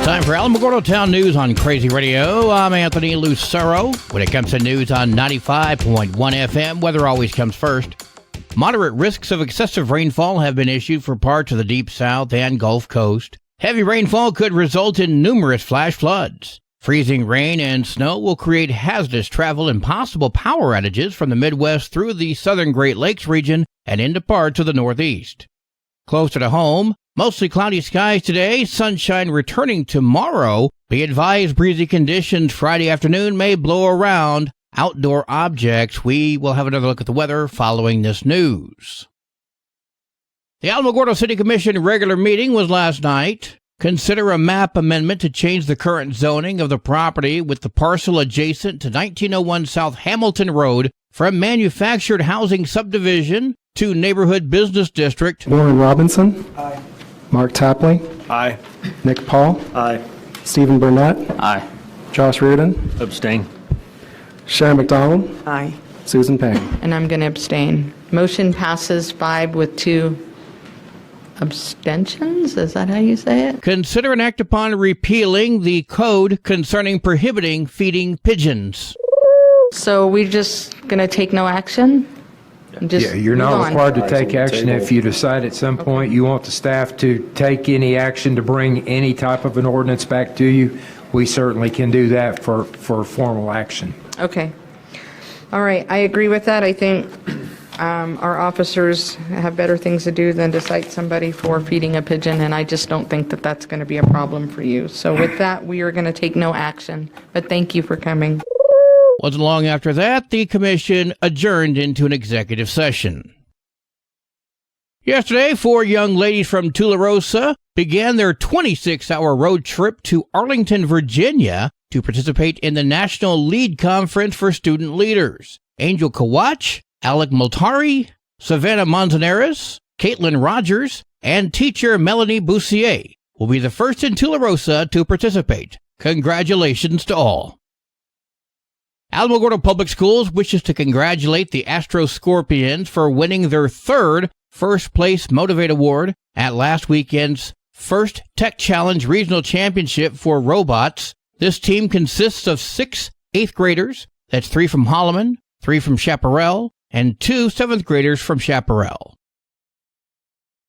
Time for Alamogordo Town News on Crazy Radio. I'm Anthony Lucero. When it comes to news on 95.1 FM, weather always comes first. Moderate risks of excessive rainfall have been issued for parts of the Deep South and Gulf Coast. Heavy rainfall could result in numerous flash floods. Freezing rain and snow will create hazardous travel and possible power outages from the Midwest through the southern Great Lakes region and into parts of the Northeast. Closer to home, mostly cloudy skies today, sunshine returning tomorrow. Be advised breezy conditions Friday afternoon may blow around outdoor objects. We will have another look at the weather following this news. The Alamogordo City Commission regular meeting was last night. Consider a map amendment to change the current zoning of the property with the parcel adjacent to 1901 South Hamilton Road from manufactured housing subdivision to neighborhood business district. Warren Robinson. Aye. Mark Tapley. Aye. Nick Paul. Aye. Stephen Burnett. Aye. Josh Reardon. Abstain. Sharon McDonald. Aye. Susan Payne. And I'm going to abstain. Motion passes 5 with 2 abstentions? Is that how you say it? Consider an act upon repealing the code concerning prohibiting feeding pigeons. So we're just going to take no action? Yeah, you're not required to take action. If you decide at some point you want the staff to take any action to bring any type of an ordinance back to you, we certainly can do that for formal action. Okay. All right. I agree with that. I think our officers have better things to do than to cite somebody for feeding a pigeon, and I just don't think that that's going to be a problem for you. So with that, we are going to take no action. But thank you for coming. Wasn't long after that, the commission adjourned into an executive session. Yesterday, 4 young ladies from Tularosa began their 26-hour road trip to Arlington, Virginia to participate in the National Lead Conference for Student Leaders. Angel Kawach, Alec Multari, Savannah Manzanares, Caitlin Rogers, and teacher Melanie Boussier will be the first in Tularosa to participate. Congratulations to all. Alamogordo Public Schools wishes to congratulate the Astro Scorpions for winning their 3rd First Place Motivate Award at last weekend's First Tech Challenge Regional Championship for Robots. This team consists of 6 8th graders, that's 3 from Holloman, 3 from Chaparral, and 2 7th graders from Chaparral.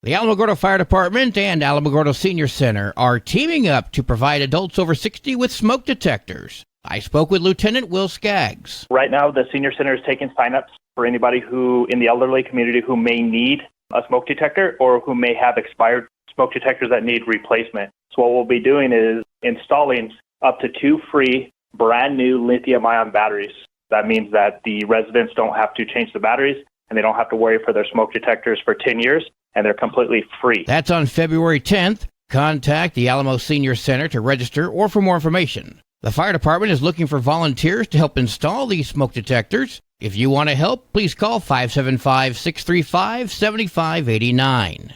The Alamogordo Fire Department and Alamogordo Senior Center are teaming up to provide adults over 60 with smoke detectors. I spoke with Lieutenant Will Skaggs. Right now, the Senior Center is taking sign-ups for anybody who, in the elderly community, who may need a smoke detector or who may have expired smoke detectors that need replacement. So what we'll be doing is installing up to 2 free, brand new lithium-ion batteries. That means that the residents don't have to change the batteries and they don't have to worry for their smoke detectors for 10 years, and they're completely free. That's on February 10th. Contact the Alamo Senior Center to register or for more information. The fire department is looking for volunteers to help install these smoke detectors. If you want to help, please call 575-635-7589.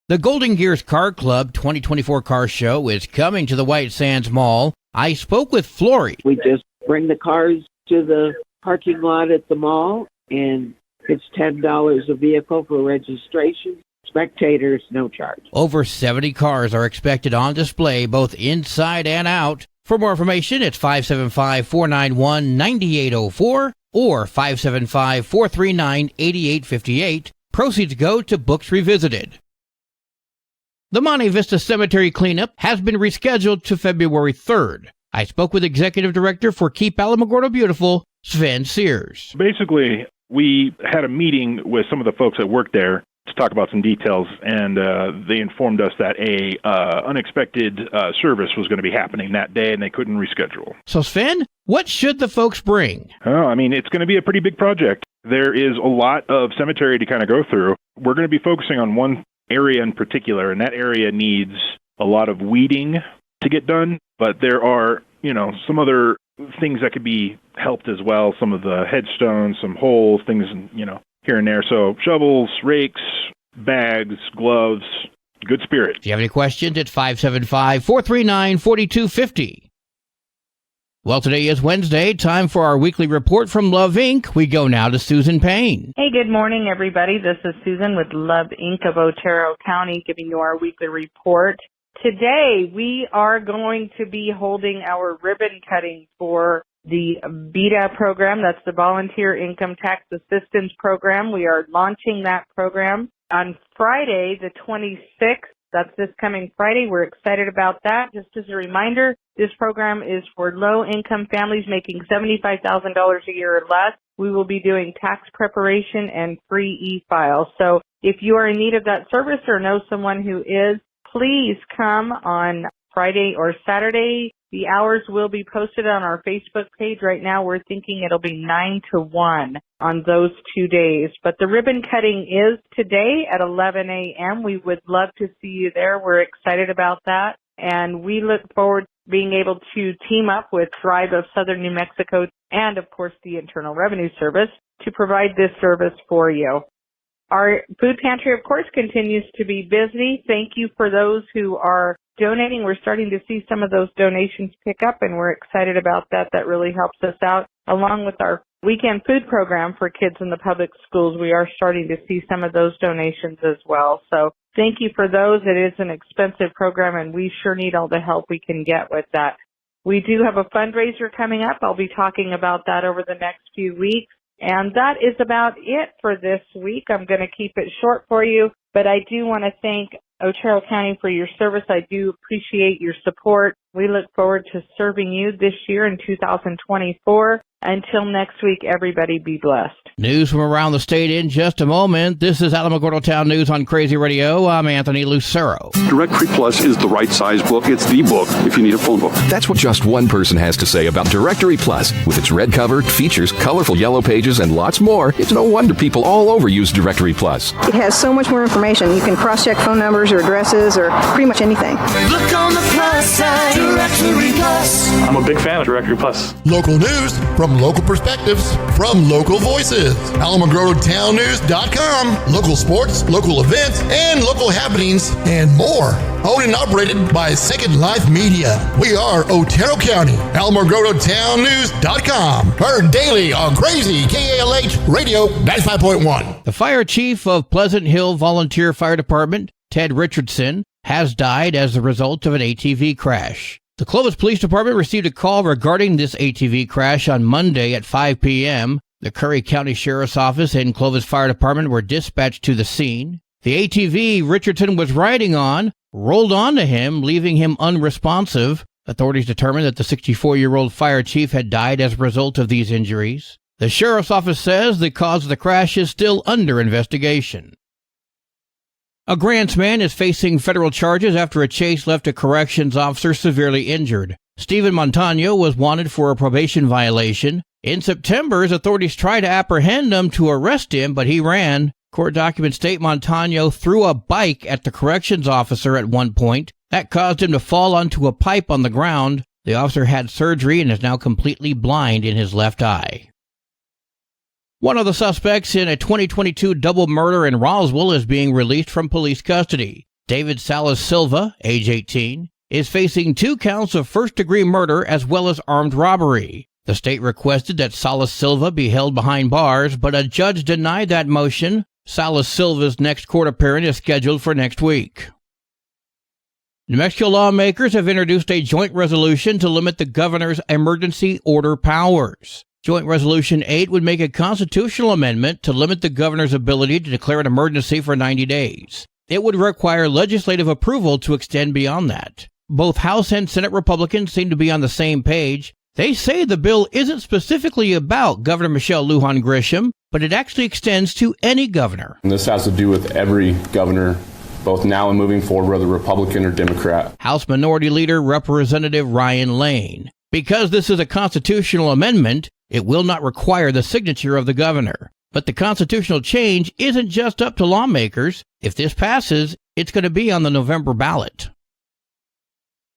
The Golden Gears Car Club 2024 Car Show is coming to the White Sands Mall. I spoke with Flory. We just bring the cars to the parking lot at the mall, and it's $10 a vehicle for registration. Spectators, no charge. Over 70 cars are expected on display, both inside and out. For more information, it's 575-491-9804 or 575-439-8858. Proceeds go to Books Revisited. The Monte Vista Cemetery cleanup has been rescheduled to February 3rd. I spoke with Executive Director for Keep Alamogordo Beautiful, Sven Sears. Basically, we had a meeting with some of the folks that work there to talk about some details, and they informed us that a unexpected service was going to be happening that day, and they couldn't reschedule. So, Sven, what should the folks bring? Oh, I mean, it's going to be a pretty big project. There is a lot of cemetery to kind of go through. We're going to be focusing on one area in particular, and that area needs a lot of weeding to get done, but there are, some other things that could be helped as well, some of the headstones, some holes, things, here and there. So shovels, rakes, bags, gloves, good spirit. If you have any questions, it's 575-439-4250. Well, today is Wednesday, time for our weekly report from Love Inc. We go now to Susan Payne. Hey, good morning, everybody. This is Susan with Love Inc. of Otero County giving you our weekly report. Today, we are going to be holding our ribbon cutting for the VITA program. That's the Volunteer Income Tax Assistance Program. We are launching that program on Friday, the 26th. That's this coming Friday. We're excited about that. Just as a reminder, this program is for low-income families making $75,000 a year or less. We will be doing tax preparation and free e-files. So if you are in need of that service or know someone who is, please come on Friday or Saturday. The hours will be posted on our Facebook page. Right now, we're thinking it'll be 9 to 1 on those 2 days. But the ribbon cutting is today at 11 a.m. We would love to see you there. We're excited about that. And we look forward to being able to team up with Thrive of Southern New Mexico and, of course, the Internal Revenue Service to provide this service for you. Our food pantry, of course, continues to be busy. Thank you for those who are donating. We're starting to see some of those donations pick up, and we're excited about that. That really helps us out. Along with our weekend food program for kids in the public schools, we are starting to see some of those donations as well. So thank you for those. It is an expensive program, and we sure need all the help we can get with that. We do have a fundraiser coming up. I'll be talking about that over the next few weeks. And that is about it for this week. I'm going to keep it short for you, but I do want to thank Otero County for your service. I do appreciate your support. We look forward to serving you this year in 2024. Until next week, everybody be blessed. News from around the state in just a moment. This is Alamogordo Town News on Crazy Radio. I'm Anthony Lucero. Directory Plus is the right size book. It's the book if you need a phone book. That's what just one person has to say about Directory Plus. With its red cover, features, colorful yellow pages, and lots more, it's no wonder people all over use Directory Plus. It has so much more information. You can cross-check phone numbers or addresses or pretty much anything. Look on the plus side, Directory Plus. I'm a big fan of Directory Plus. Local news from local perspectives from local voices. AlamogordoTownNews.com. Local sports, local events, and local happenings, and more. Owned and operated by Second Life Media. We are Otero County. AlamogordoTownNews.com. Heard daily on Crazy KALH Radio 95.1. The fire chief of Pleasant Hill Volunteer Fire Department, Ted Richardson, has died as the result of an ATV crash. The Clovis Police Department received a call regarding this ATV crash on Monday at 5 p.m. The Curry County Sheriff's Office and Clovis Fire Department were dispatched to the scene. The ATV Richardson was riding on rolled onto him, leaving him unresponsive. Authorities determined that the 64-year-old fire chief had died as a result of these injuries. The Sheriff's Office says the cause of the crash is still under investigation. A Grants man is facing federal charges after a chase left a corrections officer severely injured. Stephen Montano was wanted for a probation violation. In September, authorities tried to apprehend him to arrest him, but he ran. Court documents state Montano threw a bike at the corrections officer at one point. That caused him to fall onto a pipe on the ground. The officer had surgery and is now completely blind in his left eye. One of the suspects in a 2022 double murder in Roswell is being released from police custody. David Salas Silva, age 18, is facing 2 counts of first-degree murder as well as armed robbery. The state requested that Salas Silva be held behind bars, but a judge denied that motion. Salas Silva's next court appearance is scheduled for next week. New Mexico lawmakers have introduced a joint resolution to limit the governor's emergency order powers. Joint Resolution 8 would make a constitutional amendment to limit the governor's ability to declare an emergency for 90 days. It would require legislative approval to extend beyond that. Both House and Senate Republicans seem to be on the same page. They say the bill isn't specifically about Governor Michelle Lujan Grisham, but it actually extends to any governor. And this has to do with every governor, both now and moving forward, whether Republican or Democrat. House Minority Leader Representative Ryan Lane. Because this is a constitutional amendment, it will not require the signature of the governor. But the constitutional change isn't just up to lawmakers. If this passes, it's going to be on the November ballot.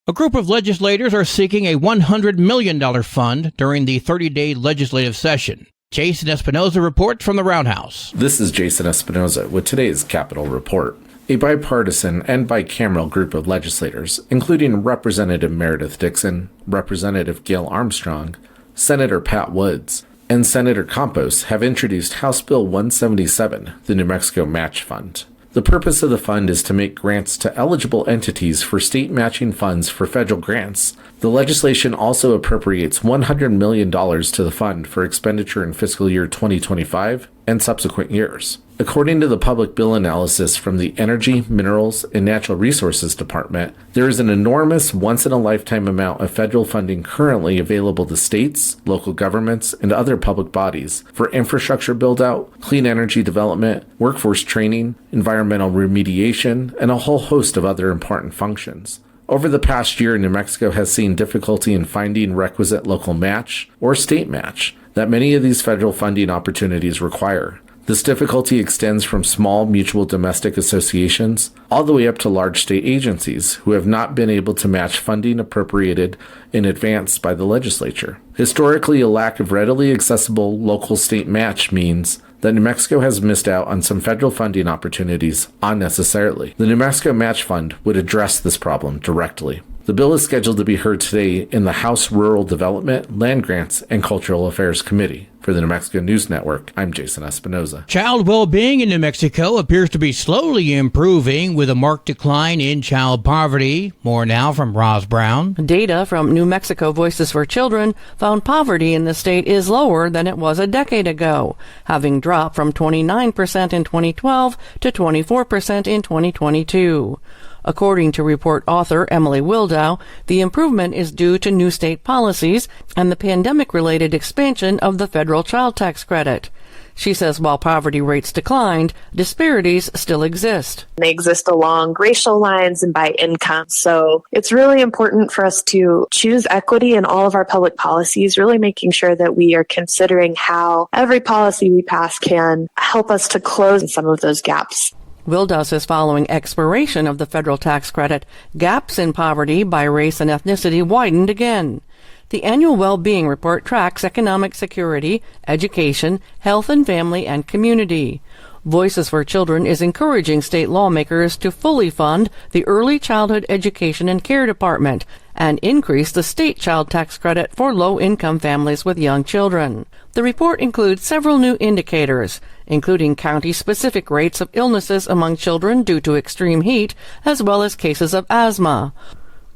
A group of legislators are seeking a $100 million fund during the 30-day legislative session. Jason Espinoza reports from the Roundhouse. This is Jason Espinoza with today's Capitol Report. A bipartisan and bicameral group of legislators, including Representative Meredith Dixon, Representative Gail Armstrong, Senator Pat Woods, and Senator Campos, have introduced House Bill 177, the New Mexico Match Fund. The purpose of the fund is to make grants to eligible entities for state matching funds for federal grants. The legislation also appropriates $100 million to the fund for expenditure in fiscal year 2025 and subsequent years. According to the public bill analysis from the Energy, Minerals, and Natural Resources Department, there is an enormous once-in-a-lifetime amount of federal funding currently available to states, local governments, and other public bodies for infrastructure build-out, clean energy development, workforce training, environmental remediation, and a whole host of other important functions. Over the past year, New Mexico has seen difficulty in finding requisite local match or state match that many of these federal funding opportunities require. This difficulty extends from small mutual domestic associations all the way up to large state agencies who have not been able to match funding appropriated in advance by the legislature. Historically, a lack of readily accessible local state match means that New Mexico has missed out on some federal funding opportunities unnecessarily. The New Mexico Match Fund would address this problem directly. The bill is scheduled to be heard today in the House Rural Development, Land Grants, and Cultural Affairs Committee. For the New Mexico News Network, I'm Jason Espinoza. Child well-being in New Mexico appears to be slowly improving with a marked decline in child poverty. More now from Roz Brown. Data from New Mexico Voices for Children found poverty in the state is lower than it was a decade ago, having dropped from 29% in 2012 to 24% in 2022. According to report author Emily Wildow, the improvement is due to new state policies and the pandemic-related expansion of the federal child tax credit. She says while poverty rates declined, disparities still exist. They exist along racial lines and by income. So it's really important for us to choose equity in all of our public policies, really making sure that we are considering how every policy we pass can help us to close some of those gaps. Wildow says following expiration of the federal tax credit, gaps in poverty by race and ethnicity widened again. The annual well-being report tracks economic security, education, health and family, and community. Voices for Children is encouraging state lawmakers to fully fund the Early Childhood Education and Care Department and increase the state child tax credit for low-income families with young children. The report includes several new indicators, including county-specific rates of illnesses among children due to extreme heat, as well as cases of asthma.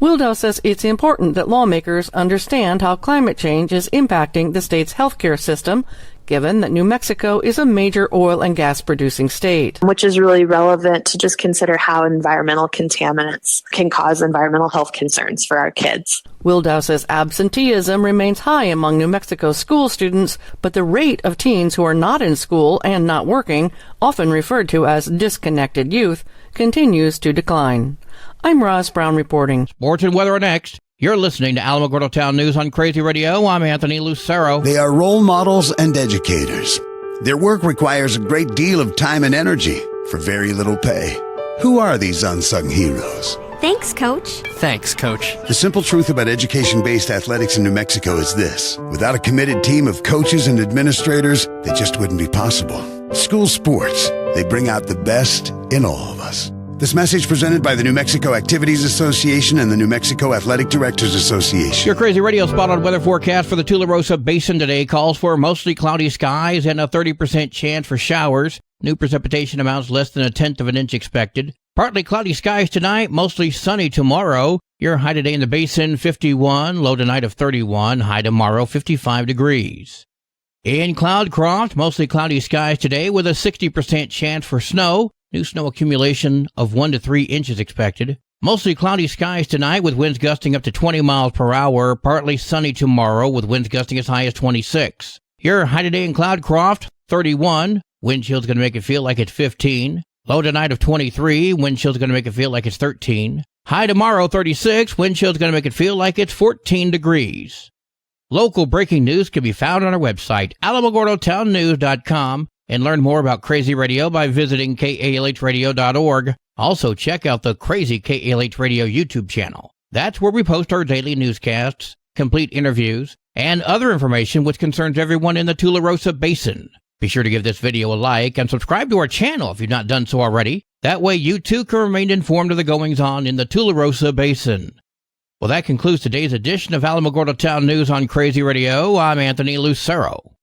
Wildow says it's important that lawmakers understand how climate change is impacting the state's healthcare system, given that New Mexico is a major oil and gas producing state. Which is really relevant to just consider how environmental contaminants can cause environmental health concerns for our kids. Wildow says absenteeism remains high among New Mexico school students, but the rate of teens who are not in school and not working, often referred to as disconnected youth, continues to decline. I'm Roz Brown reporting. Sports and weather are next. You're listening to Alamogordo Town News on Crazy Radio. I'm Anthony Lucero. They are role models and educators. Their work requires a great deal of time and energy for very little pay. Who are these unsung heroes? Thanks, Coach. Thanks, Coach. The simple truth about education-based athletics in New Mexico is this. Without a committed team of coaches and administrators, they just wouldn't be possible. School sports, they bring out the best in all of us. This message presented by the New Mexico Activities Association and the New Mexico Athletic Directors Association. Your Crazy Radio spot on weather forecast for the Tularosa Basin today calls for mostly cloudy skies and a 30% chance for showers. New precipitation amounts less than 1/10 of an inch expected. Partly cloudy skies tonight, mostly sunny tomorrow. Your high today in the basin, 51, low tonight of 31, high tomorrow, 55 degrees. In Cloudcroft, mostly cloudy skies today with a 60% chance for snow. New snow accumulation of 1 to 3 inches expected. Mostly cloudy skies tonight with winds gusting up to 20 miles per hour. Partly sunny tomorrow with winds gusting as high as 26. Your high today in Cloudcroft, 31. Wind chill's going to make it feel like it's 15. Low tonight of 23. Wind chill's going to make it feel like it's 13. High tomorrow, 36. Wind chill's going to make it feel like it's 14 degrees. Local breaking news can be found on our website, alamogordotownnews.com. And learn more about Crazy Radio by visiting KALHradio.org. Also, check out the Crazy KALH Radio YouTube channel. That's where we post our daily newscasts, complete interviews, and other information which concerns everyone in the Tularosa Basin. Be sure to give this video a like and subscribe to our channel if you've not done so already. That way you too can remain informed of the goings-on in the Tularosa Basin. Well, that concludes today's edition of Alamogordo Town News on Crazy Radio. I'm Anthony Lucero.